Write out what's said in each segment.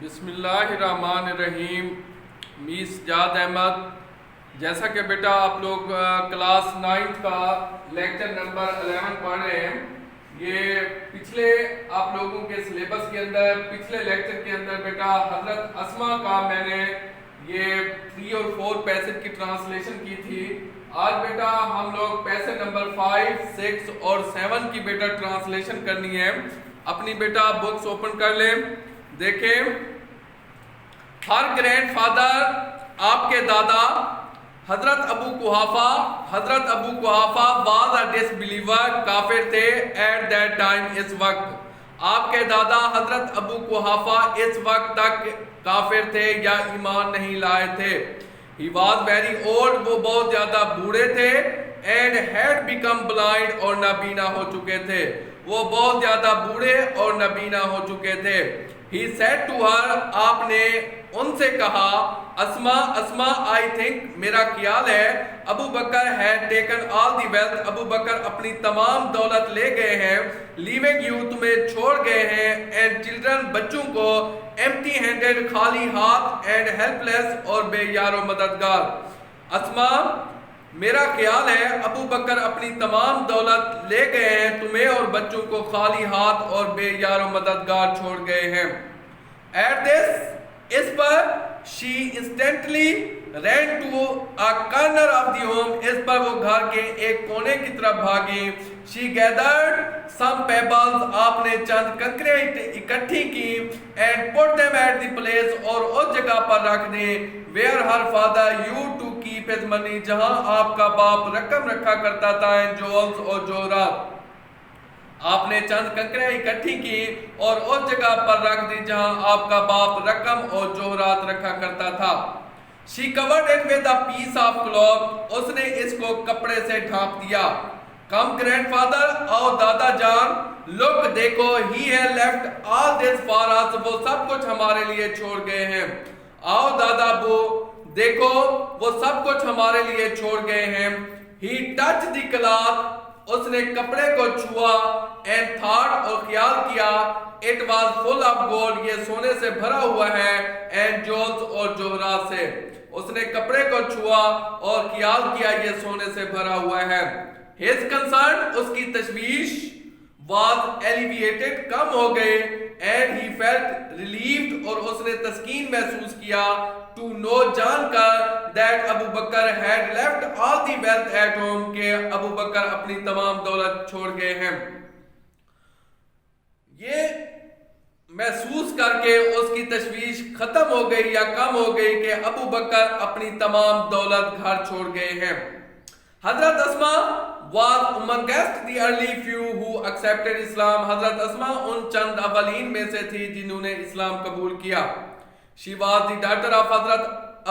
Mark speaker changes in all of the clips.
Speaker 1: بسم اللہ الرحمن الرحیم. می سجاد احمد. جیسا کہ بیٹا آپ لوگ کلاس 9 کا لیکچر نمبر 11 پڑھ رہے ہیں. یہ پچھلے آپ لوگوں کے سلیبس کے اندر پچھلے لیکچر کے اندر بیٹا حضرت اسما کا میں نے یہ 3 اور 4 پیسج کی ٹرانسلیشن کی تھی. آج بیٹا ہم لوگ پیسج نمبر 5, 6 اور 7 کی بیٹا ٹرانسلیشن کرنی ہے. اپنی بیٹا بکس اوپن کر لیں. دیکھیں, ہر گرینڈ فادر آپ کے دادا حضرت ابو قحافہ واز اے ڈس بلیور, کافر تھے ایٹ دیٹ ٹائم. اس وقت آپ کے دادا حضرت ابو قحافہ اس وقت تک کافر تھے یا ایمان نہیں لائے تھے. He was very old, وہ بہت زیادہ بوڑھے تھے. And had become blind, اور نابینا ہو چکے تھے. وہ بہت زیادہ بوڑھے اور نابینا ہو چکے تھے. He said to her, آپ نے ان سے کہا, اسما I think, میرا خیال ہے, ابو بکر had taken all the wealth, ابو بکر اپنی تمام دولت لے گئے ہیں, leaving you, تمہیں چھوڑ گئے ہیں, and children, بچوں کو, empty handed, خالی ہاتھ, and helpless, اور بے یار و مددگار. اسما, میرا خیال ہے ابو بکر اپنی تمام دولت لے گئے ہیں, تمہیں اور بچوں کو خالی ہاتھ اور بے یار و مددگار چھوڑ گئے ہیں. At this, us per, she instantly ran to a corner of the home, اس پر وہ گھر کے ایک کونے کی طرف بھاگی. She gathered some pebbles, آپ نے چند کنکریاں اکٹھی کی, and put them at the place, اور اس جگہ پر رکھ دیں, where her father used to keep his money, جہاں آپ کا باپ رقم رکھا کرتا تھا, and jewels, اور جوہرات. آپ نے چند کنکریاں اکٹھی کی اور اس جگہ پر رکھ دی جہاں آپ کا باپ رقم اور جوہرات رکھا کرتا تھا. She covered it with a piece of cloth, اس نے اس کو کپڑے سے ڈھانپ دیا. Come grandfather, آؤ دادا جان, look, دیکھو, he had left all this for us, وہ سب کچھ ہمارے لیے چھوڑ گئے ہیں. آؤ دادا ابو, دیکھو, وہ سب کچھ ہمارے لیے چھوڑ گئے ہیں. He touched the cloth, اس نے کپڑے کو چھوا, and thought, اور خیال کیا, it was full of gold, یہ سونے سے بھرا ہوا ہے, and jewels, اور جوہرات سے. اس نے کپڑے کو چھوا اور خیال کیا یہ سونے سے بھرا ہوا ہے. His concern, اس کی تشویش, was alleviated, کم ہو گئے, and he felt relieved, اور اس نے تسکین محسوس کیا, to know, جان کر, that Abu Bakr had left all the wealth at home, کہ ابو بکر اپنی تمام دولت چھوڑ گئے ہیں. یہ محسوس کر کے اس کی تشویش ختم ہو گئی یا کم ہو گئی کہ ابو بکر اپنی تمام دولت گھر چھوڑ گئے ہیں. حضرت اسما was amongst the early few who accepted Islam, حضرت اسما ان چند اولین میں سے تھی جنہوں نے اسلام قبول کیا. She was the daughter of حضرت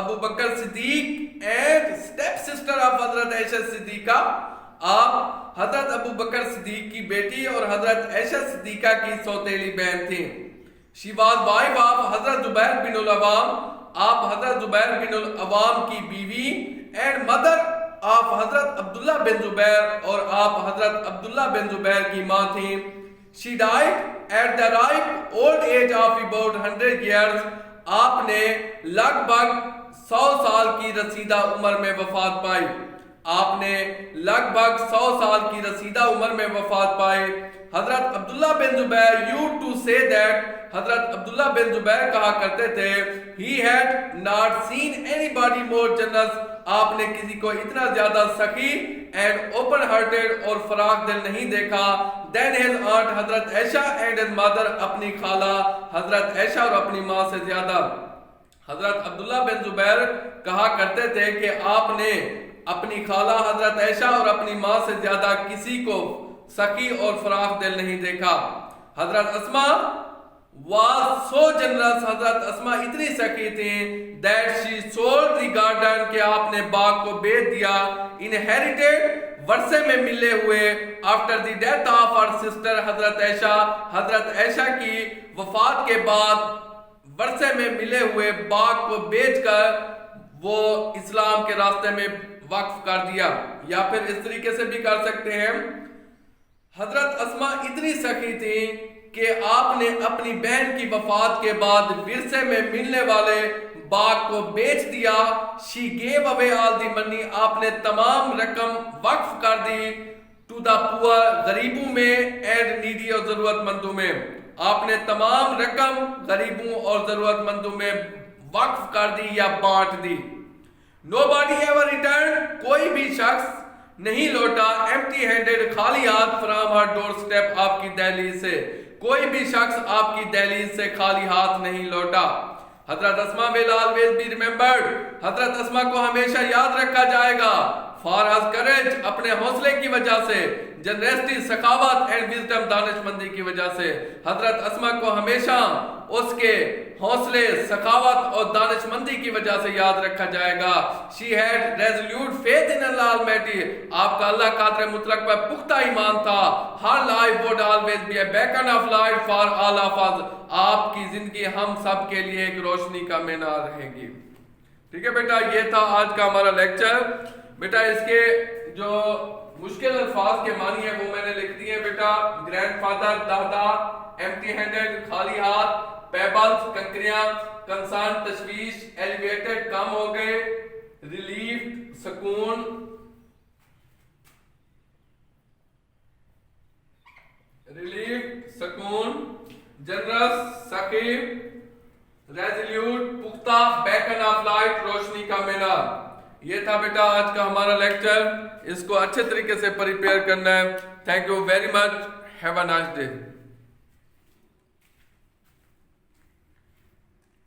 Speaker 1: ابو بکر صدیق and step sister of حضرت عائشہ صدیقہ. آپ حضرت ابو بکر صدیق کی بیٹی اور حضرت عائشہ صدیقہ کی سوتیلی بہن تھیں. She was wife of حضرت زبیر بن العوام, آپ حضرت زبیر بن العوام کی بیوی, and mother آپ حضرت عبداللہ بن زبیر, اور آپ حضرت عبداللہ بن زبیر کی ماں تھیں. She died at the ripe old age of about 100 years, آپ نے لگ بھگ 100 سال کی رسیدہ عمر میں وفات پائی. آپ نے لگ بھگ 100 سال کی رسیدہ عمر میں وفات پائی. حضرت عبداللہ بن زبیر used to say that, حضرت عبداللہ بن زبیر کہا کرتے تھے, he had not seen anybody more generous, آپ نے کسی کو اتنا زیادہ سخی and open hearted, اور فراخ دل نہیں دیکھا, than his aunt, حضرت عائشہ, and his mother, اپنی خالہ حضرت عائشہ اور اپنی ماں سے زیادہ. حضرت عبداللہ بن زبیر کہا کرتے تھے کہ آپ نے اپنی خالہ حضرت عائشہ اور اپنی ماں سے زیادہ کسی کو سخی اور فراخ دل نہیں دیکھا. حضرت اسما was so generous, حضرت اسما اتنی سخی تھیں, that she sold the garden, کہ آپ نے باغ کو بیچ دیا, inherited, ورثے میں ملے ہوئے, after the death of her sister حضرت عائشہ, حضرت عائشہ کی وفات کے بعد ورثے میں ملے ہوئے باغ کو بیچ کر وہ اسلام کے راستے میں وقف کر دیا. یا پھر اس طریقے سے بھی کر سکتے ہیں, حضرت اسما اتنی سخی تھیں کہ آپ نے اپنی بہن کی وفات کے بعد ورثے میں ملنے والے باغ کو بیچ دیا. She gave away all the money. آپ نے تمام رقم وقف کر دی to the poor, غریبوں میں and needy اور ضرورت مندوں میں. آپ نے تمام رقم غریبوں اور ضرورت مندوں میں وقف کر دی یا بانٹ دی. Nobody ever returned. کوئی بھی شخص نہیں لوٹا empty handed, خالی ہاتھ from her doorstep, آپ کی دہلیز سے. کوئی بھی شخص آپ کی دہلیز سے خالی ہاتھ نہیں لوٹا. حضرت اسماء will always be remembered. حضرت اسماء کو ہمیشہ یاد رکھا جائے گا. for her courage, اپنے حوصلے کی وجہ سے. generosity, سخاوت and wisdom, دانش مندی کی وجہ سے. حضرت اسماء کو ہمیشہ اس کے حوصلے، سخاوت اور دانش مندی کی وجہ سے یاد رکھا جائے گا. she had resolute faith in Allah Almighty. آپ کا اللہ قادر مطلق پر پختہ ایمان تھا. her life would always be a beacon of light for all of us. آپ کی زندگی ہم سب کے لیے ایک روشنی کا مینار رہے گی. ٹھیک ہے بیٹا، یہ تھا آج کا ہمارا لیکچر. بیٹا اس کے جو مشکل الفاظ کے معنی ہیں وہ میں نے لکھ دیے بیٹا. گرینڈ فادر دادا، ایمٹی ہینڈڈ خالی ہاتھ، پیبلز کنکریاں، کنسان تشویش، ایلیویٹڈ کم ہو گئے، ریلیف سکون، ریلیف سکون، جنرس سخی، ریزلیوٹ پختہ، بیکن آف لائٹ روشنی کا مینار. یہ تھا بیٹا آج کا ہمارا لیکچر. اس کو اچھے طریقے سے پریپیئر کرنا ہے. Thank you very much. Have a nice day.